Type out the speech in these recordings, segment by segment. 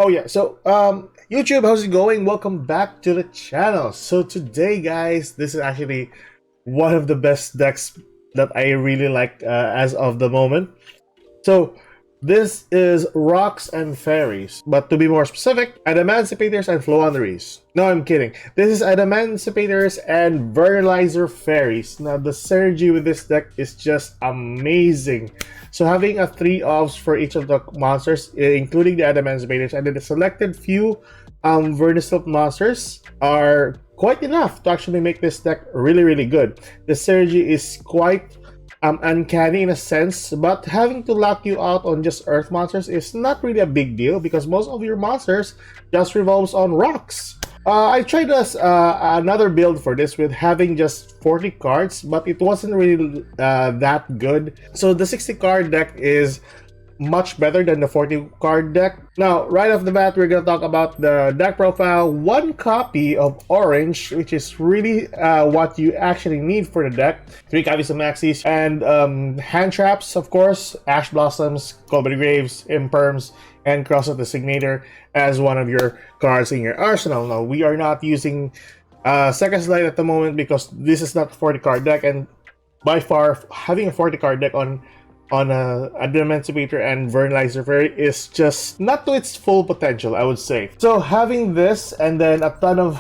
Oh yeah, so YouTube, how's it going? Welcome back to the channel. So today, guys, this is actually one of the best decks that I really like as of the moment. So this is Rocks and Fairies, but to be more specific, Adamancipators and Floanderies. No, I'm kidding. This is Adamancipators and Vertilizer Fairies. Now the synergy with this deck is just amazing. So having a 3 offs for each of the monsters, including the Adamancipators, and then the selected few Vertisil monsters are quite enough to actually make this deck really good. The synergy is quite uncanny in a sense, but having to lock you out on just earth monsters is not really a big deal because most of your monsters just revolves on rocks. I tried this, another build for this with having just 40 cards, but it wasn't really that good. So the 60 card deck is much better than the 40 card deck. Now, right off the bat, we're going to talk about the deck profile. One copy of orange, which is really what you actually need for the deck. 3 copies of maxis, and hand traps, of course, Ash Blossoms, Cold Graves, Imperms, and Cross of the Signator as one of your cards in your arsenal. Now, we are not using Second Light at the moment because this is not a 40 card deck, and by far, having a 40 card deck on Adamancipator and Vertilizer Fairy is just not to its full potential, I would say. So having this and then a ton of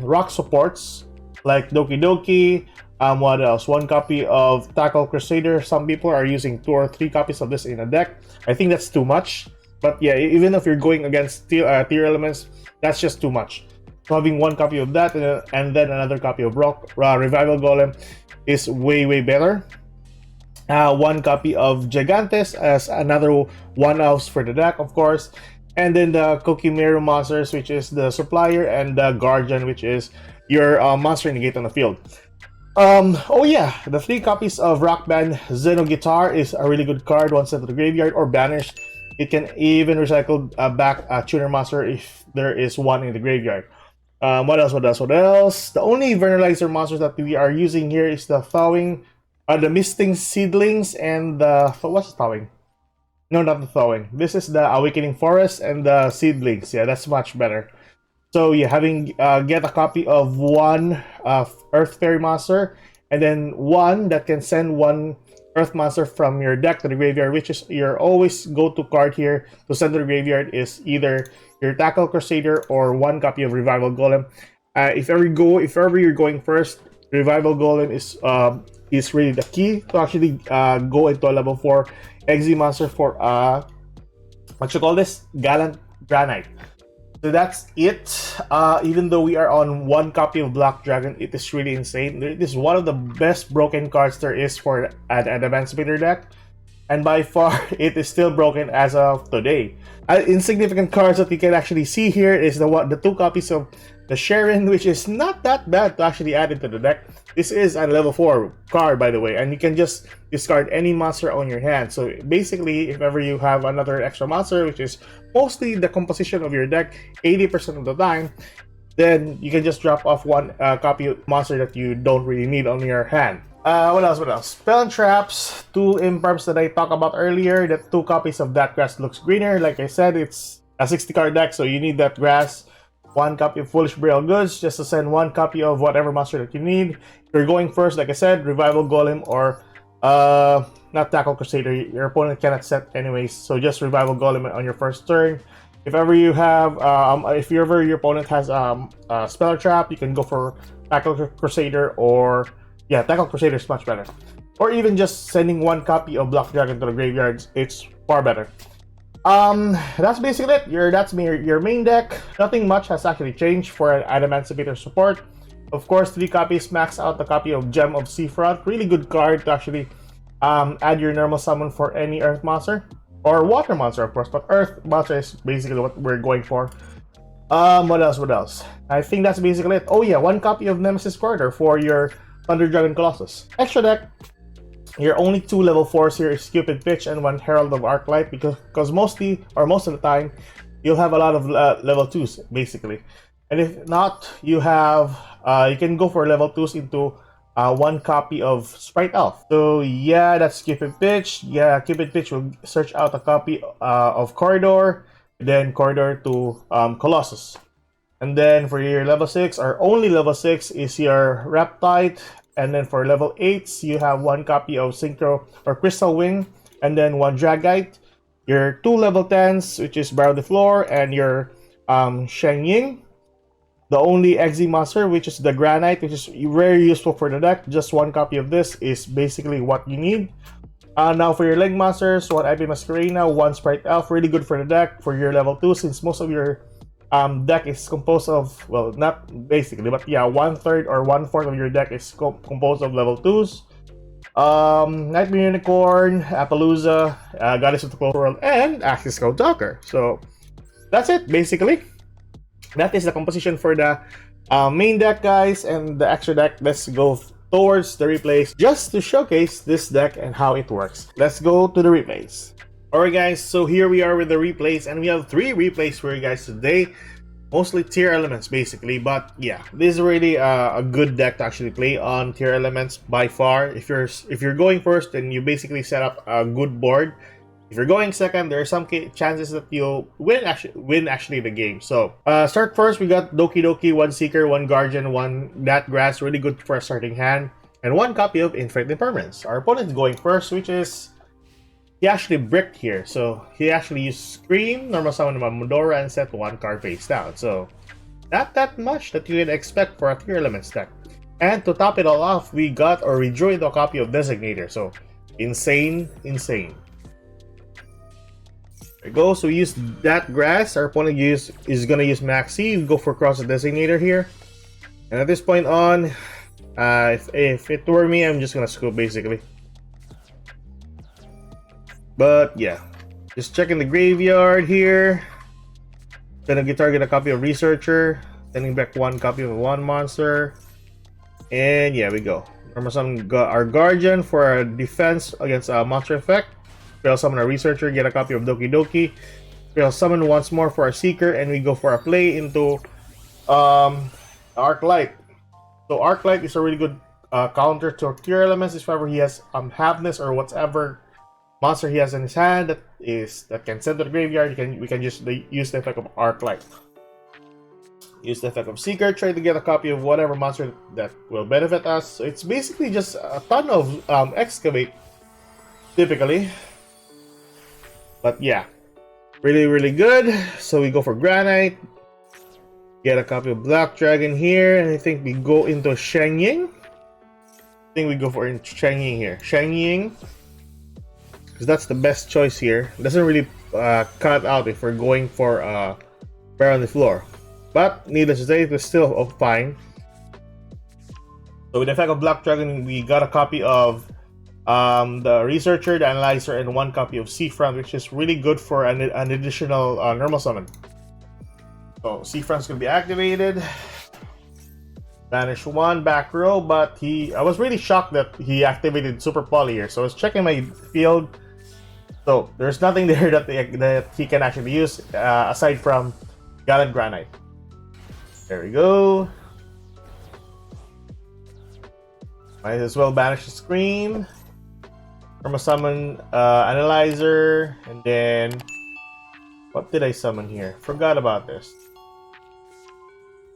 rock supports like Doki Doki, what else? 1 copy of Tackle Crusader. Some people are using 2 or 3 copies of this in a deck. I think that's too much. But yeah, even if you're going against tier elements, that's just too much. So having 1 copy of that and then another copy of Revival Golem is way better. 1 copy of Gigantes as another 1-offs for the deck, of course. And then the Kokimeru monsters, which is the supplier, and the Guardian, which is your monster negate on the field. Oh yeah, the 3 copies of Rock Band Zeno Guitar is a really good card once sent to the graveyard or banished. It can even recycle back a tuner monster if there is one in the graveyard. What else? The only Vertilizer monsters that we are using here is the Thawing, the Misting Seedlings, and the... What's the Thawing? No, not the Thawing. This is the Awakening Forest and the Seedlings. Yeah, that's much better. So yeah, having get a copy of 1 Earth Fairy monster, and then 1 that can send 1 Earth monster from your deck to the graveyard, which is your always go-to card here to send to the graveyard is either your Tackle Crusader or 1 copy of Revival Golem. If ever you're going first, Revival Golem is really the key to actually go into a level 4 XZ monster for what you call this? Gallant Granite. So that's it. Even though we are on 1 copy of Black Dragon, it is really insane. This is one of the best broken cards there is for an Adamancipator deck. And by far, it is still broken as of today. Insignificant cards that you can actually see here is the 2 copies of the Sharon, which is not that bad to actually add into the deck. This is a level 4 card, by the way, and you can just discard any monster on your hand. So basically, if ever you have another extra monster, which is mostly the composition of your deck 80% of the time, then you can just drop off 1 copy of monster that you don't really need on your hand. What else? Spell and Traps, 2 Imperms that I talked about earlier. The 2 copies of That Grass Looks Greener. Like I said, it's a 60 card deck, so you need that grass. 1 copy of Foolish Burial Goods, just to send 1 copy of whatever monster that you need. If you're going first, like I said, Revival Golem or not Tackle Crusader. Your opponent cannot set anyways, so just Revival Golem on your first turn. If ever you have, your opponent has Spell Trap, you can go for Tackle Crusader or... Yeah, Tackle Crusader is much better. Or even just sending 1 copy of Black Dragon to the graveyard, it's far better. That's basically it. That's your main deck. Nothing much has actually changed for an Adamancipator support. Of course, 3 copies max out the copy of Gem of Seafront. Really good card to actually add your normal summon for any Earth monster. Or Water monster, of course, but Earth monster is basically what we're going for. What else? I think that's basically it. Oh yeah, 1 copy of Nemesis Corridor for your Thunder Dragon Colossus. Extra deck. Your only 2 level 4s here is Cupid Pitch and 1 Herald of Arclight because most of the time you'll have a lot of level 2s basically. And if not, you have you can go for level 2s into 1 copy of Sprite Elf. So yeah, that's Cupid Pitch. Yeah, Cupid Pitch will search out a copy of Corridor. then Corridor to Colossus. And then for your level 6, our only level 6 is your Reptite. And then for level 8s, you have 1 copy of Synchro or Crystal Wing, and then 1 Dragite. Your 2 level 10s, which is Barrow the Floor, and your Sheng Ying. The only XZ monster, which is the Granite, which is very useful for the deck. Just 1 copy of this is basically what you need. Now for your Leg Monsters, 1 IP Masquerena, 1 Sprite Elf, really good for the deck. For your level 2, since most of your deck is composed of, well, not basically, but yeah, 1/3 or 1/4 of your deck is composed of level 2s. Nightmare Unicorn, Appaloosa, Goddess of the Close World, and Axis Code Talker. So that's it, basically. That is the composition for the main deck, guys, and the extra deck. Let's go towards the replays just to showcase this deck and how it works. Let's go to the replays. Alright guys, so here we are with the replays, and we have 3 replays for you guys today. Mostly tier elements basically, but yeah, this is really a good deck to actually play on tier elements by far. If you're going first, then you basically set up a good board. If you're going second, there are some chances that you'll win actually the game. So start first, we got Doki Doki, 1 Seeker, 1 Guardian, 1 That Grass, really good for a starting hand, and 1 copy of Infinite Impermanence. Our opponent's going first, which is, he actually bricked here, so he actually used Scream, normal summon Mamudora, and set 1 card face down. So not that much that you can expect for a tier elements deck. And to top it all off, we got or we drew into a copy of Designator. So insane. There we go. So we use That Grass. Our opponent is gonna use Maxi. We go for Cross the Designator here. And at this point on, if it were me, I'm just gonna scoop basically. But yeah, just checking the graveyard here. Then we target a copy of Researcher, sending back 1 copy of 1 monster, and yeah, we go. Normal summon our Guardian for our defense against a monster effect. Spell summon a Researcher, get a copy of Doki Doki. Spell summon once more for our Seeker, and we go for a play into Arclight. So Arclight is a really good counter to tier elements if ever he has Halfness or whatever monster he has in his hand that can send to the graveyard. We can just use the effect of Arclight. Use the effect of Seeker, try to get a copy of whatever monster that will benefit us. So it's basically just a ton of Excavate, typically. But yeah, really good. So we go for Granite, get a copy of Black Dragon here, and I think we go into Sheng Ying. I think we go for Sheng Ying here. Sheng Ying, because that's the best choice here. It doesn't really cut out if we're going for Bear on the Floor. But needless to say, it was still fine. So with the effect of Black Dragon, we got a copy of the Researcher, the Analyzer, and 1 copy of Seafront, which is really good for an additional normal summon. So Seafront's gonna be activated. Banish 1 back row, but I was really shocked that he activated Super Poly here. So I was checking my field. So there's nothing there that he can actually use aside from Gallant Granite. There we go. Might as well banish the Scream. From a summon Analyzer, and then what did I summon here? Forgot about this.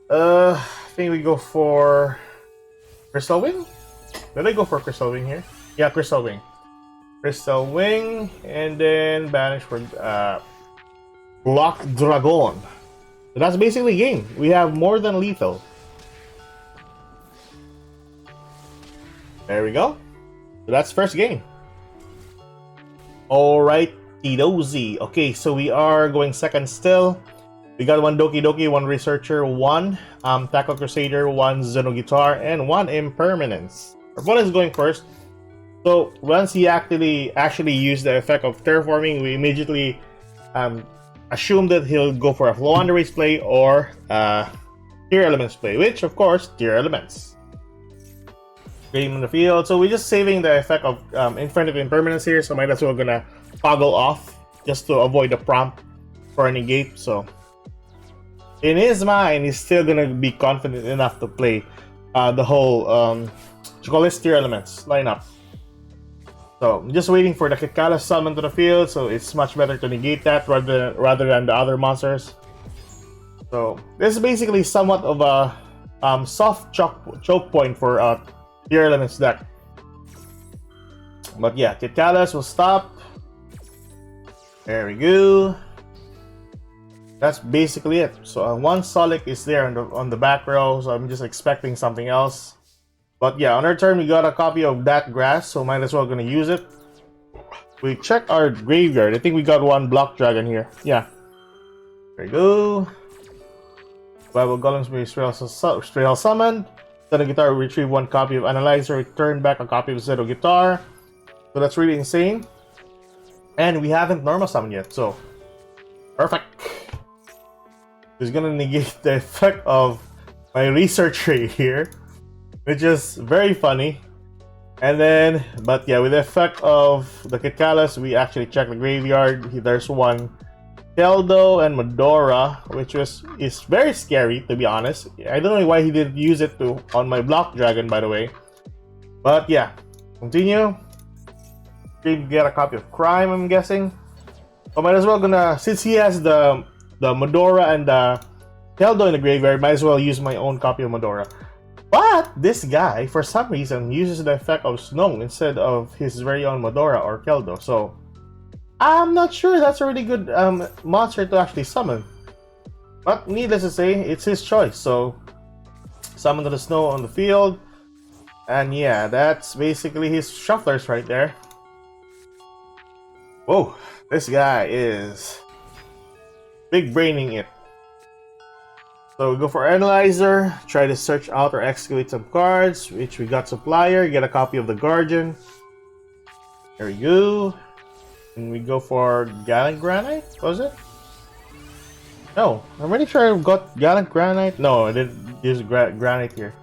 I think we go for Crystal Wing. Did I go for Crystal Wing here? Yeah, Crystal Wing. Crystal Wing, and then banish for Block Dragon. So that's basically game. We have more than lethal. There we go. So that's first game. Alright, Tidozi. Okay, so we are going second still. We got 1 Doki Doki, 1 Researcher, 1 Tackle Crusader, 1 Zeno Guitar, and 1 Impermanence. Our opponent is going first. So once he actually used the effect of Terraforming, we immediately assume that he'll go for a Flow on the Race play or Tier Elements play, which of course, Tier Elements. Game in the field. So we're just saving the effect of Infinite Impermanence here, so might as well gonna toggle off just to avoid the prompt for a negate. So in his mind, he's still gonna be confident enough to play the whole Tier Elements lineup. So I'm just waiting for the Kikala summon to the field, so it's much better to negate that rather than the other monsters. So this is basically somewhat of a soft choke point for Tier Elements deck. But yeah, Kikalas will stop. There we go. That's basically it. So one Solic is there on the back row, so I'm just expecting something else. But yeah, on our turn we got a copy of that grass, so might as well gonna use it. We check our graveyard. I think we got one Block Dragon here. Yeah. There we go. Bible Golems will be Strail summoned. Zeno Guitar will retrieve one copy of Analyzer, return back a copy of Zeno Guitar. So that's really insane. And we haven't normal summoned yet, so perfect. It's gonna negate the effect of my research rate here, which is very funny. And then, but yeah, with the effect of the Kikalas, we actually check the graveyard. There's one Keldo and Medora, which is very scary, to be honest. I don't know why he didn't use it on my Block Dragon, by the way. But yeah, continue. Get a copy of Crime, I'm guessing. So might as well gonna, since he has the Medora and the Keldo in the graveyard, might as well use my own copy of Medora. But this guy, for some reason, uses the effect of Snow instead of his very own Medora or Keldo. So I'm not sure that's a really good monster to actually summon. But needless to say, it's his choice. So summon to the Snow on the field. And yeah, that's basically his shufflers right there. Whoa, this guy is big braining it. So we go for Analyzer, try to search out or excavate some cards, which we got Supplier, get a copy of the Guardian. There we go. And we go for Gallant Granite, was it? No, I'm pretty sure I got Gallant Granite. No, I didn't use Granite here.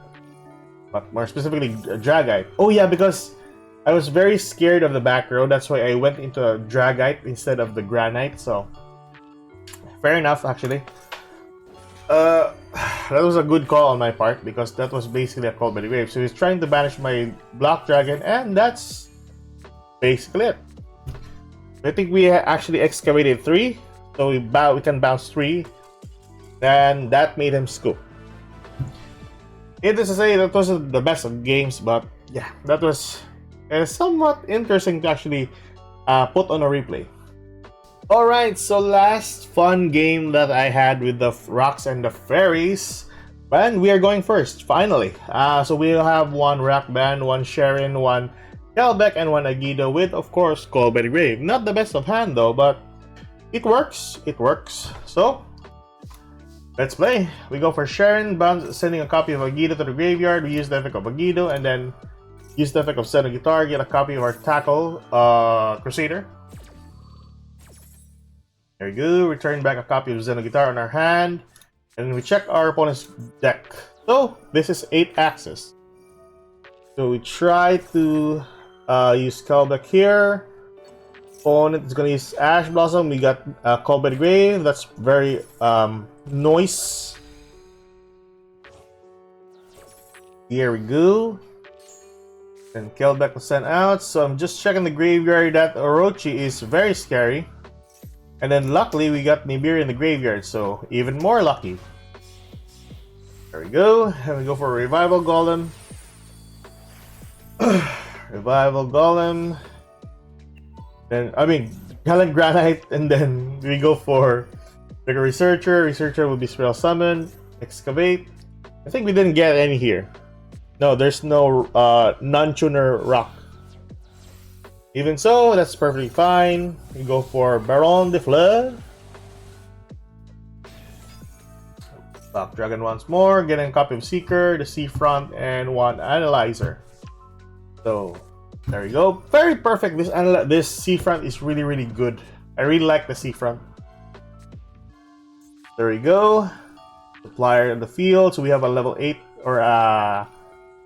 But more specifically, Dragite. Oh yeah, because I was very scared of the back row, that's why I went into a Dragite instead of the Granite, so fair enough, actually. That was a good call on my part, because that was basically a call by the wave. So he's trying to banish my Block Dragon, and that's basically it. I think we actually excavated 3, so we can bounce 3, and that made him scoop. Needless to say, that wasn't the best of games, but yeah, that was somewhat interesting to actually put on a replay. Alright, so last fun game that I had with the Rocks and the Fairies. And we are going first, finally. So we'll have one Rock Band, one Sharon, one Kelbeck, and one Agido with, of course, Call by the Grave. Not the best of hand though, but it works. It works. So, let's play. We go for Sharon, sending a copy of Agido to the graveyard. We use the effect of Agido, and then use the effect of Zeno Guitar, get a copy of our Tackle Crusader. There we go, return back a copy of Zeno Guitar on our hand, and we check our opponent's deck. So, this is 8 axes. So we try to use Kelbeck here. Opponent is going to use Ash Blossom. We got Call by the Grave, that's very noise. Here we go. And Kelbeck was sent out, so I'm just checking the graveyard. That Orochi is very scary. And then luckily we got Nibiru in the graveyard, so even more lucky. There we go, and we go for a Revival Golem. Revival Golem. Then, Gallant Granite, and then we go for like a Researcher. Researcher will be Spell Summoned. Excavate. I think we didn't get any here. No, there's no non-tuner rock. Even so, that's perfectly fine. We go for Baron de Fleur. Block Dragon once more, getting a copy of Seeker, the Seafront, and one Analyzer. So, there we go. Very perfect. This Seafront is really, really good. I really like the Seafront. There we go. Supplier in the field. So we have a level 8 or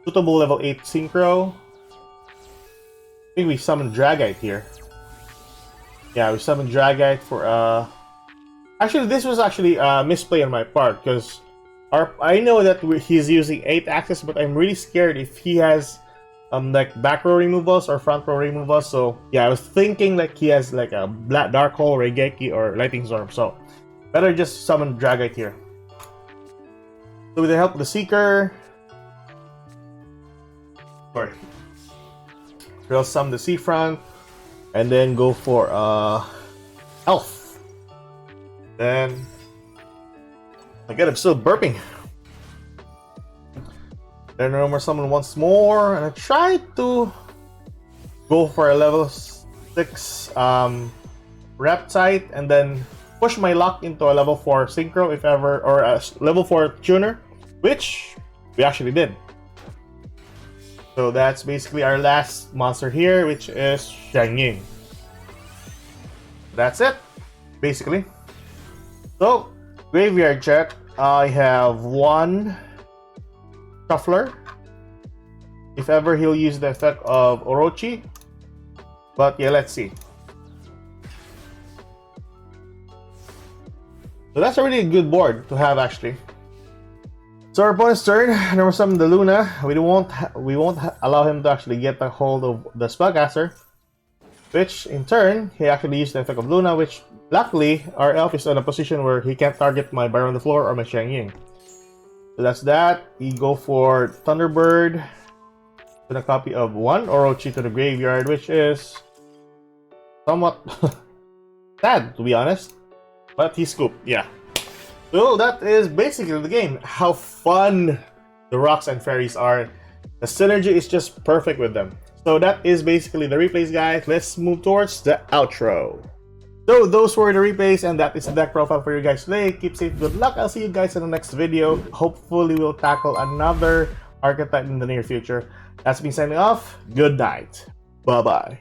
suitable level 8 Synchro. I think we summoned Dragite here. Yeah, we summoned Dragite for actually, this was actually a misplay on my part, because I know that he's using 8 axes, but I'm really scared if he has like back row removals or front row removals. So yeah, I was thinking like he has like a black dark hole, Regeki, or Lightning Storm. So better just summon Dragite here. So with the help of the Seeker, sorry, we'll summon the Seafront and then go for Elf. Then again, I'm still burping. Then remember summon once more, and I try to go for a level 6 Reptite, and then push my luck into a level 4 Synchro if ever, or a level 4 Tuner, which we actually did. So that's basically our last monster here, which is Xiangying. That's it, basically. So, graveyard check. I have 1 Shuffler. If ever, he'll use the effect of Orochi. But yeah, let's see. So that's a really good board to have, actually. So our opponent's turn. Number 7, the Luna. We won't allow him to actually get a hold of the Spellcaster, which in turn he actually used the effect of Luna. Which luckily our elf is in a position where he can't target my Baron on the floor or my Xiangying. So that's that. We go for Thunderbird. Put a copy of 1 Orochi to the graveyard, which is somewhat sad, to be honest. But he scooped, yeah. So that is basically the game. How fun the rocks and fairies are. The synergy is just perfect with them. So that is basically the replays, guys. Let's move towards the outro. So those were the replays, and that is the deck profile for you guys today. Keep safe, good luck. I'll see you guys in the next video. Hopefully we'll tackle another archetype in the near future. That's me signing off. Good night. Bye-bye.